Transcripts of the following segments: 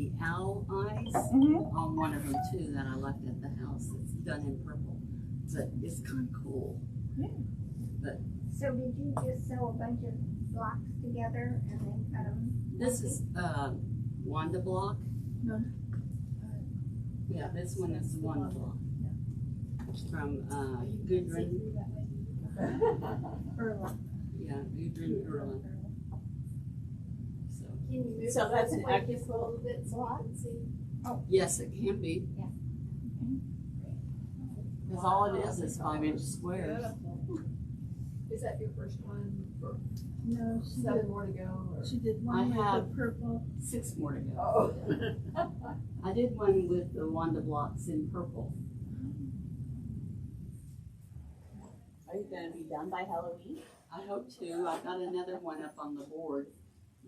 the owl eyes on one of them too that I left at the house. It's done in purple, but it's kind of cool. Yeah. But so did you just sew a bunch of blocks together and then cut them? this is Wanda block. No. Yeah, this one is Wanda block from Gudrun. Erla. Yeah, Gudrun Erla. So Can you move So that's an like AccuQuilt. just a little bit so I can see? yes, it can be. Yeah. Because all it is 5-inch squares. Is that your first one? Or No, she 7 did. more to go? Or? She did one I with have- the purple. 6 more to go. Oh. I did one with the Wanda blocks in purple. Are you going to be done by Halloween? I hope to. I've got another one up on the board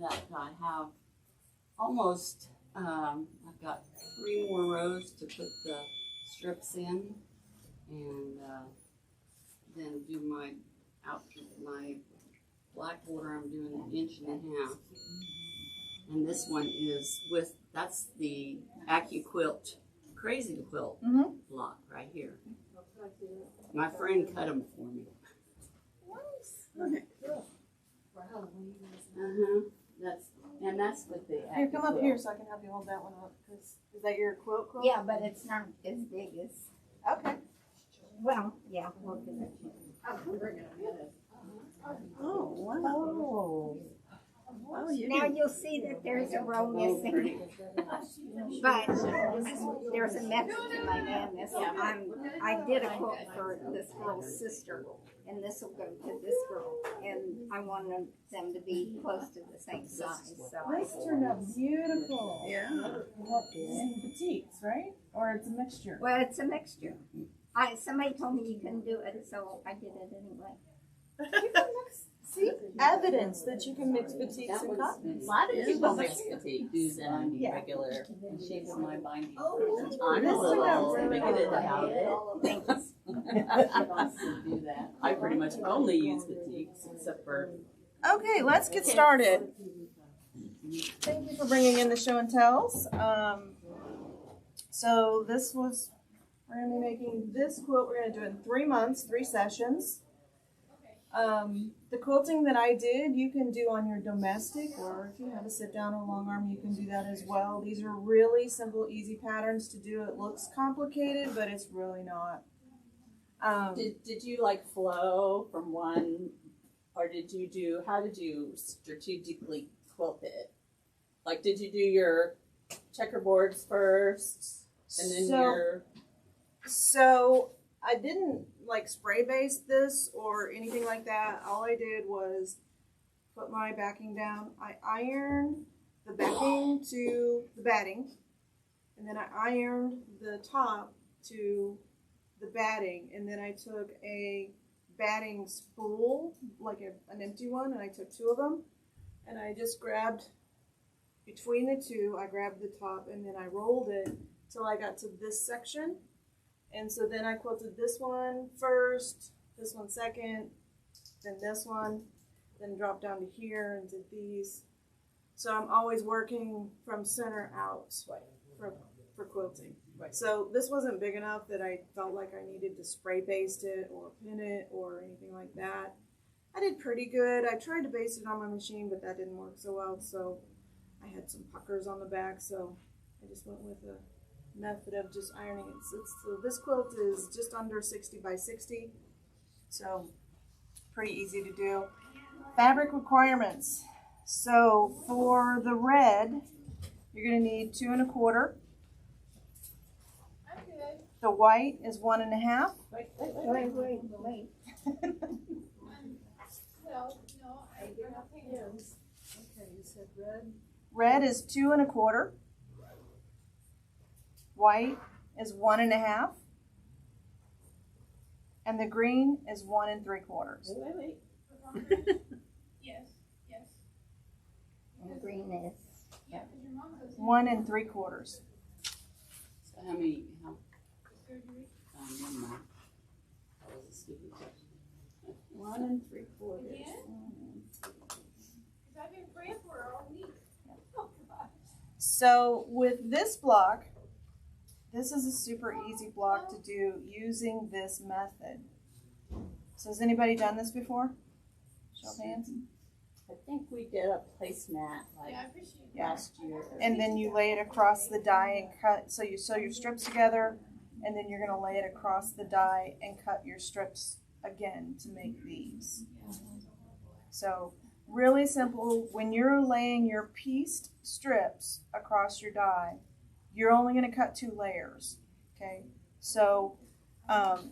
that I have almost, I've got 3 more rows to put the strips in and then do my black border. I'm doing 1.5 inches. And this one is with, that's the AccuQuilt Crazy Quilt block right here. My friend cut them for me. For Halloween? That's with the Here, come up AccuQuilt. here so I can help you hold that one up. Is that your quilt? Yeah, but it's not as big as, Okay. well, yeah, we'll give it to you. Oh, wow. Oh, you Now you'll see that there's a row missing, but there's a method to my madness. I did a quilt for this girl's sister, and this will go to this girl, and I wanted them to be close to the same size, so This turned out beautiful. Yeah. And petites, right? Or it's a mixture? well, it's a mixture. Somebody told me you couldn't do it, so I did it anyway. You can mix, see, evidence that you can mix petites That and one's cottons. been- A lot of this people was mix a petite. dues and I need Yeah. regular and shapes my binding. I'm a This turned out little really bigoted well. about it. Thank you. She wants to do that. I pretty much only use petites except for. Okay, let's get started. Thank you for bringing in the show and tells. So this was, we're going to be making this quilt. We're going to do it in 3 months, 3 sessions. The quilting that I did, you can do on your domestic, or if you have a sit down or long arm, you can do that as well. These are really simple, easy patterns to do. It looks complicated, but it's really not. Did you like flow from one, or how did you strategically quilt it? Like, did you do your checkerboards first, and then So I didn't like spray base this or anything like that. All I did was put my backing down. I ironed the backing to the batting, and then I ironed the top to the batting, and then I took a batting spool, like an empty one, and I took 2 of them, and I just grabbed between the 2, I grabbed the top, and then I rolled it till I got to this section. And so then I quilted this one first, this one second, then this one, then dropped down to here and did these. So I'm always working from center out for quilting. Right. So this wasn't big enough that I felt like I needed to spray baste it or pin it or anything like that. I did pretty good. I tried to baste it on my machine, but that didn't work so well. So I had some puckers on the back, so I just went with a method of just ironing it. So this quilt is just under 60 by 60, so pretty easy to do. Fabric requirements. So for the red, you're going to need 2 1/4. The white is 1 1/2. Wait. Okay, you said red. Red is 2 1/4. White is 1 1/2. And the green is 1 3/4. Wait. And the green is, 1 3/4. So how many, never mind. That was a stupid question. 1 3/4. So with this block, this is a super easy block to do using this method. So has anybody done this before? Show of hands. I think we did a placemat like last year. And then you lay it across the die and cut. So you sew your strips together, and then you're going to lay it across the die and cut your strips again to make these. So really simple. When you're laying your pieced strips across your die, you're only going to cut 2 layers. Okay. So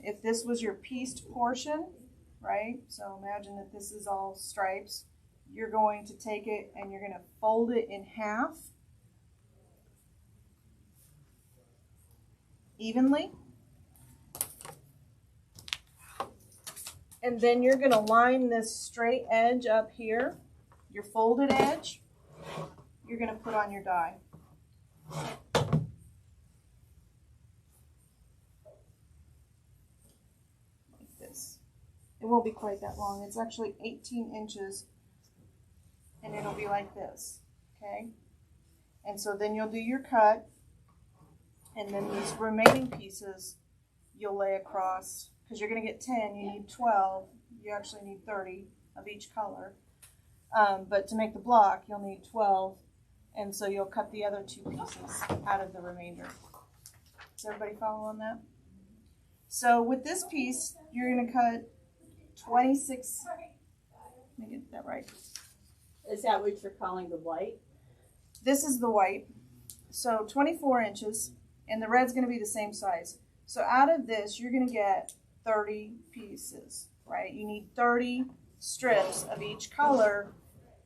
if this was your pieced portion, right? So imagine that this is all stripes. You're going to take it and you're going to fold it in half evenly. And then you're going to line this straight edge up here, your folded edge, you're going to put on your die. Like this. It won't be quite that long. It's actually 18 inches. And it'll be like this, okay? And so then you'll do your cut, and then these remaining pieces you'll lay across, because you're going to get 10, you need 12, you actually need 30 of each color. But to make the block, you'll need 12, and so you'll cut the other 2 pieces out of the remainder. Does everybody follow on that? So with this piece, you're going to cut 26, let me get that right. Is that what you're calling the white? This is the white, so 24 inches, and the red's going to be the same size. So out of this, you're going to get 30 pieces, right? You need 30 strips of each color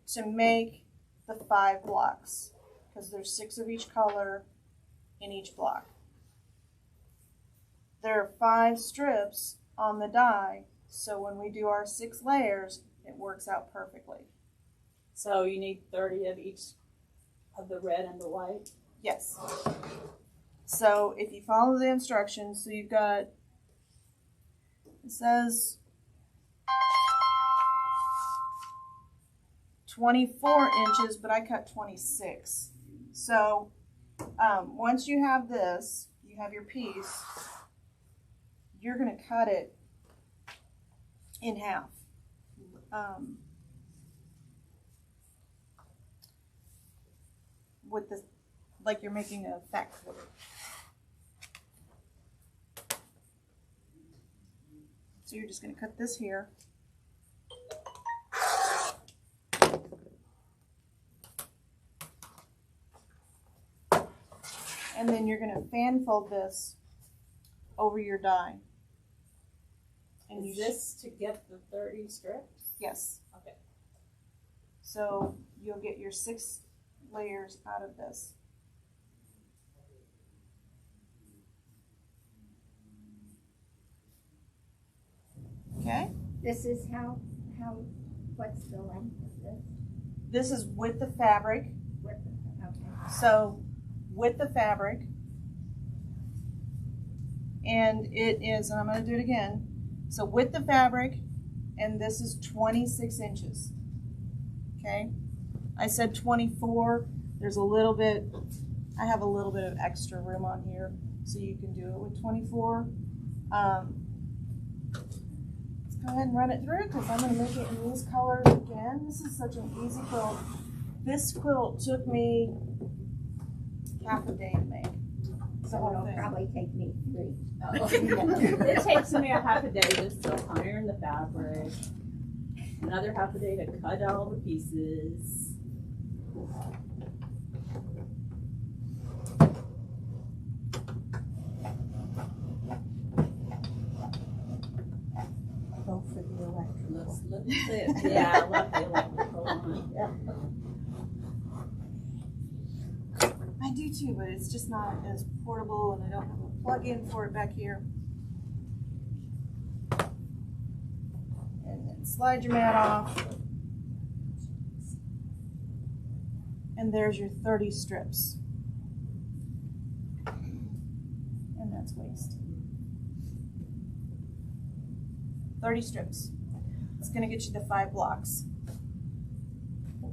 to make the 5 blocks, because there's 6 of each color in each block. There are 5 strips on the die, so when we do our 6 layers, it works out perfectly. So you need 30 of each of the red and the white? Yes. So if you follow the instructions, so you've got, it says 24 inches, but I cut 26. So once you have this, you have your piece, you're going to cut it in half. With this, like you're making a fat quarter. So you're just going to cut this here. And then you're going to fan fold this over your die. And Is this to get the 30 strips? Yes. Okay. So you'll get your 6 layers out of this. Okay? This is what's the length of this? This is with the fabric. Okay. So with the fabric, and it is, and I'm going to do it again. So with the fabric, and this is 26 inches. Okay? I said 24. There's a little bit, I have a little bit of extra room on here, so you can do it with 24. Let's go ahead and run it through, because I'm going to make it in these colors again. This is such an easy quilt. This quilt took me half a day to make. So it'll probably take me 3. It takes me a half a day just to iron the fabric, another half a day to cut all the pieces. Go for the electrical. Yeah, I love the electrical one. Yeah. I do too, but it's just not as portable, and I don't have a plug-in for it back here. And then slide your mat off. And there's your 30 strips. And that's waste. 30 strips. It's going to get you the 5 blocks.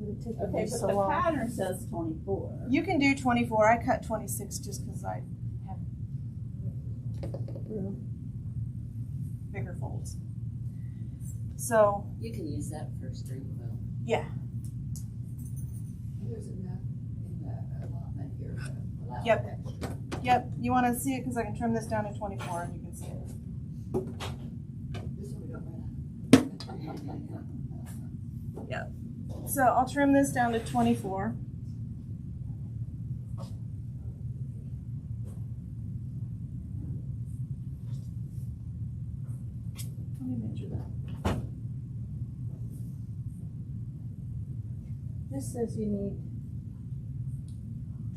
would have taken Okay, me but so the long. pattern says 24. You can do 24. I cut 26 just because I have bigger folds. So, You can use that for a string quilt. yeah. There's enough in the allotment here to allow Yep. extra. Yep. You want to see it because I can trim this down to 24 and you can see it. This one we don't run out. So I'll trim this down to 24. Let me measure that. This says you need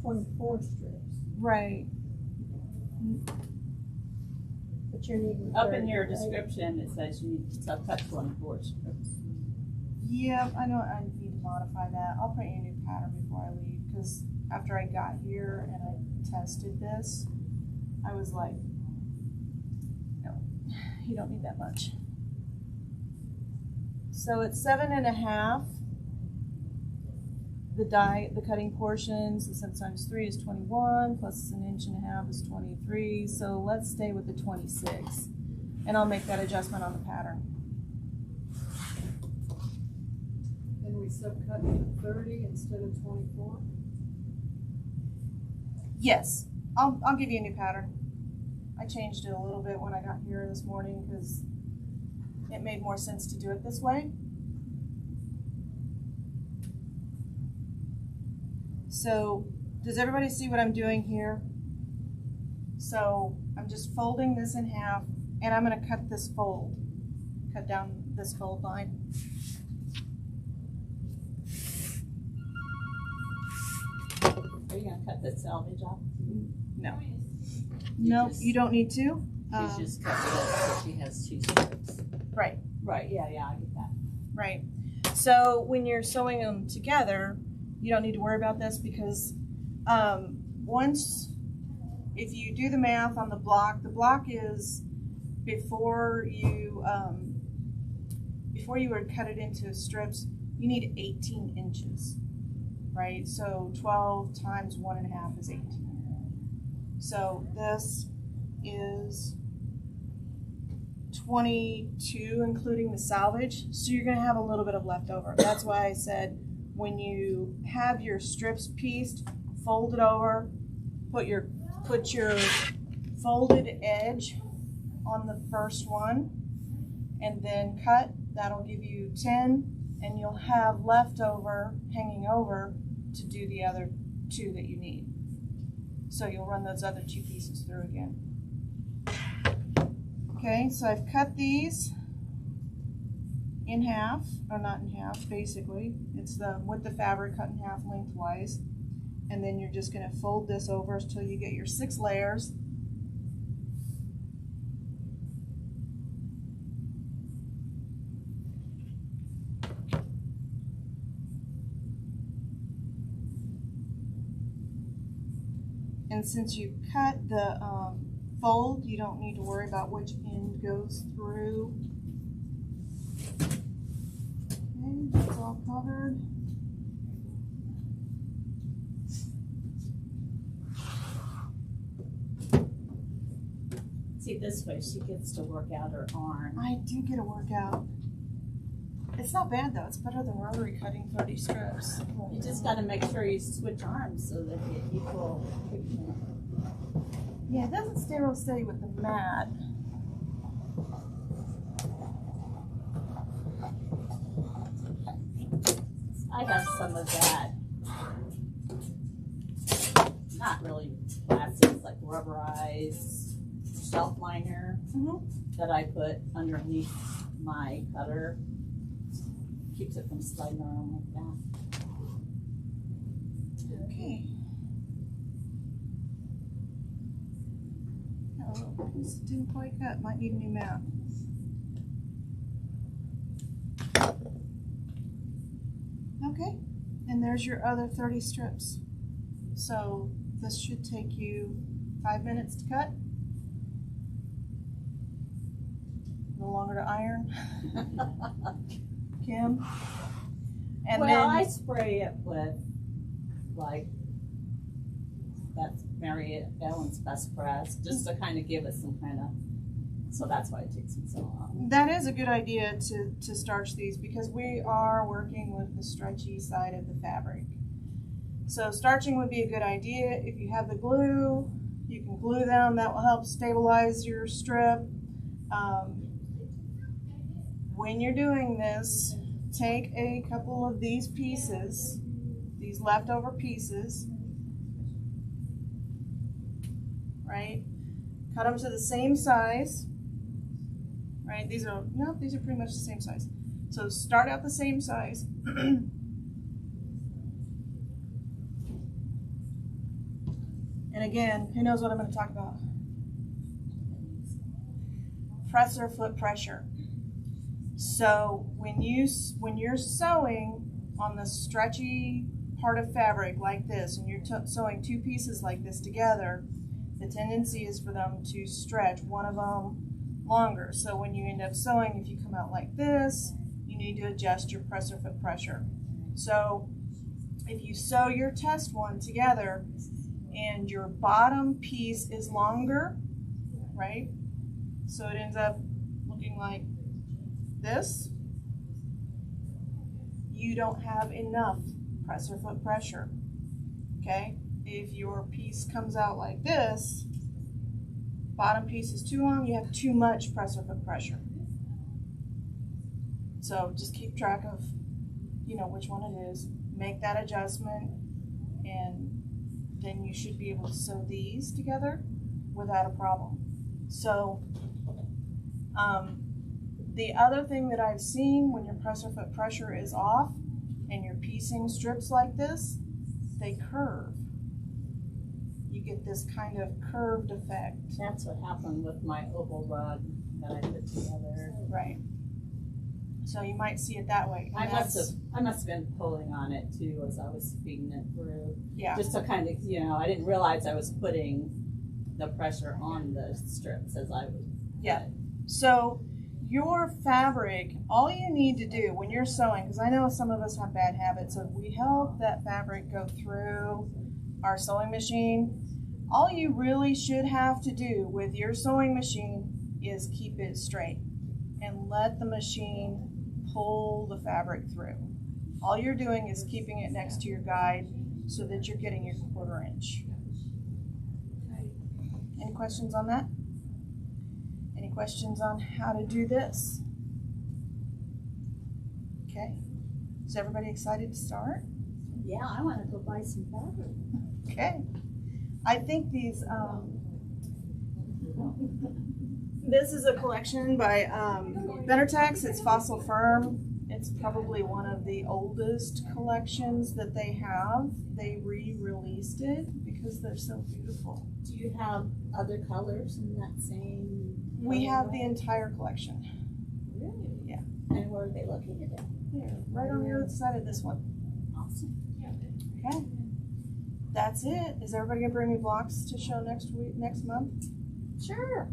24 strips, Right. but you're needing Up 30, in your right? description, it says you need to cut 24 strips. Yeah, I know I need to modify that. I'll print you a new pattern before I leave because after I got here and I tested this, I was like, no, you don't need that much. So it's 7.5. The cutting portions, the 7 times 3 is 21, plus 1.5 inches is 23. So let's stay with the 26, and I'll make that adjustment on the pattern. Then we subcut to 30 instead of 24. Yes, I'll give you a new pattern. I changed it a little bit when I got here this morning because it made more sense to do it this way. So, does everybody see what I'm doing here? So, I'm just folding this in half and I'm going to cut this fold. Cut down this fold line. Are you going to cut the selvage off? No. You No, just- you don't need to. She's just cut it up so she has 2 strips. Right. Right, yeah, I get that. Right. So when you're sewing them together, you don't need to worry about this because if you do the math on the block is before you would cut it into strips, you need 18 inches, right? So 12 times 1.5 is 18. So this is 22, including the salvage. So you're going to have a little bit of leftover. That's why I said when you have your strips pieced, fold it over, put your folded edge on the first one, and then cut. That'll give you 10, and you'll have leftover hanging over to do the other 2 that you need. So you'll run those other 2 pieces through again. Okay, so I've cut these in half, or not in half, basically. It's with the fabric cut in half lengthwise. And then you're just going to fold this over until you get your 6 layers. And since you cut the fold, you don't need to worry about which end goes through. Okay, that's all covered. See, this way she gets to work out her arm. I do get a workout. It's not bad though. It's better than rotary cutting 30 strips. You just got to make sure you switch arms so that you get equal treatment. Yeah, it doesn't stay real steady with the mat. I have some of that. Not really plastics, like rubberized shelf liner that I put underneath my cutter. Keeps it from sliding around like that. Okay. Got a little piece that didn't quite cut. Might need a new mat. Okay, and there's your other 30 strips. So this should take you 5 minutes to cut. A little longer to iron. Kim. And well, then I spray it with, like, that's Mary Ellen's Best Press, just to kind of give it some kind of, so that's why it takes me so long. that is a good idea to starch these because we are working with the stretchy side of the fabric. So starching would be a good idea. If you have the glue, you can glue them. That will help stabilize your strip. When you're doing this, take a couple of these pieces, these leftover pieces, right? Cut them to the same size, right? These are pretty much the same size. So start out the same size. And again, who knows what I'm going to talk about? Presser foot pressure. So when you're sewing on the stretchy part of fabric like this, and you're sewing two pieces like this together, the tendency is for them to stretch, one of them longer. So when you end up sewing, if you come out like this, you need to adjust your presser foot pressure. So if you sew your test one together and your bottom piece is longer, right? So it ends up looking like this. You don't have enough presser foot pressure, okay? If your piece comes out like this, bottom piece is too long, you have too much presser foot pressure. So just keep track of, which one it is, make that adjustment, and then you should be able to sew these together without a problem. So the other thing that I've seen when your presser foot pressure is off and you're piecing strips like this, they curve. You get this kind of curved effect. That's what happened with my oval rug that I put together. Right. So you might see it that way. I must have been pulling on it too as I was feeding it through. Yeah. Just to kind of, I didn't realize I was putting the pressure on the strips as I was. Yeah. So your fabric, all you need to do when you're sewing, because I know some of us have bad habits of we help that fabric go through our sewing machine. All you really should have to do with your sewing machine is keep it straight and let the machine pull the fabric through. All you're doing is keeping it next to your guide so that you're getting your 1/4 inch. Any questions on that? Any questions on how to do this? Okay. Is everybody excited to start? Yeah, I want to go buy some fabric. Okay. I think these, this is a collection by Benartex. It's Fossil Firm. It's probably one of the oldest collections that they have. They re-released it because they're so beautiful. Do you have other colors in that same? We have the entire collection. Really? Yeah. And where are they located at? Here, right on the other side of this one. Awesome. Okay. That's it. Is everybody gonna bring me blocks to show next month? Sure.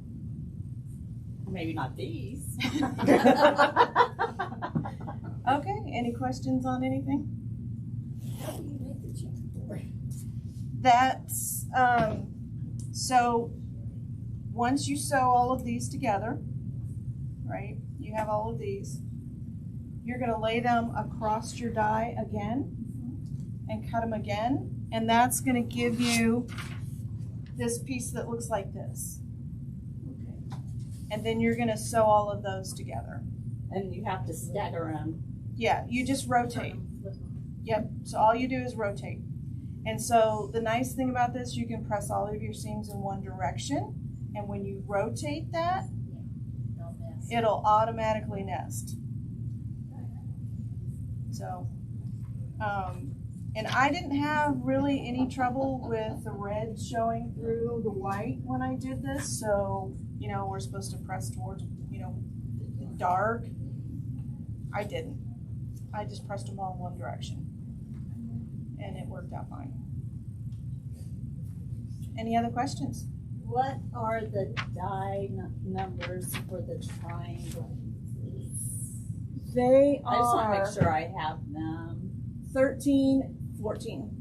Maybe not these. Okay. Any questions on anything? That's so once you sew all of these together, right? You have all of these. You're gonna lay them across your die again and cut them again. And that's going to give you this piece that looks like this. Okay. And then you're going to sew all of those together. And you have to stagger them. Yeah, you just rotate. Yep, so all you do is rotate. And so the nice thing about this, you can press all of your seams in one direction. And when you rotate that, it'll automatically nest. So, and I didn't have really any trouble with the red showing through the white when I did this. So, we're supposed to press towards, the dark. I didn't. I just pressed them all in one direction. And it worked out fine. Any other questions? What are the die numbers for the triangle? They I just want to are make sure I have them. 13, 14.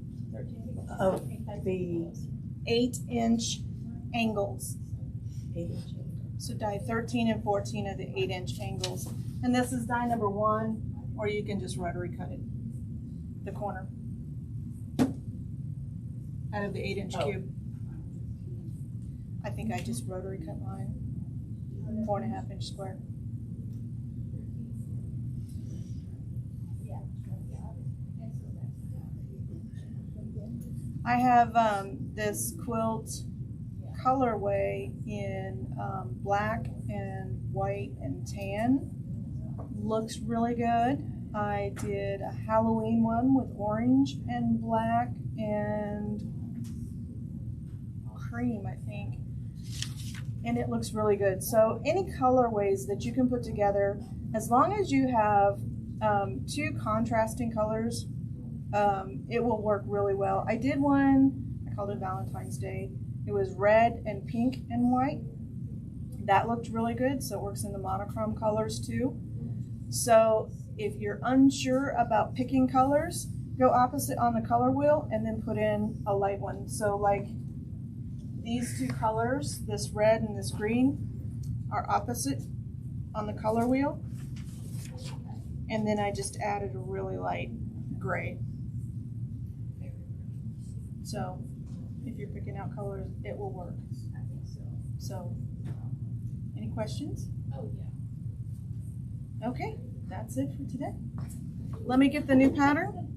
Of the 8-inch angles. 8-inch. So dye 13 and 14 of the 8-inch angles. And this is dye number 1, or you can just rotary cut it, the corner, out of the 8-inch cube. I think I just rotary cut mine, 4.5-inch square. I have this quilt colorway in black and white and tan. Looks really good. I did a Halloween one with orange and black and cream, I think. And it looks really good. So any colorways that you can put together, as long as you have 2 contrasting colors, it will work really well. I did one, I called it Valentine's Day. It was red and pink and white. That looked really good, so it works in the monochrome colors too. So if you're unsure about picking colors, go opposite on the color wheel and then put in a light one. So like these 2 colors, this red and this green, are opposite on the color wheel. And then I just added a really light gray. So if you're picking out colors, it will work. So, any questions? Oh, yeah. Okay, that's it for today. Let me get the new pattern.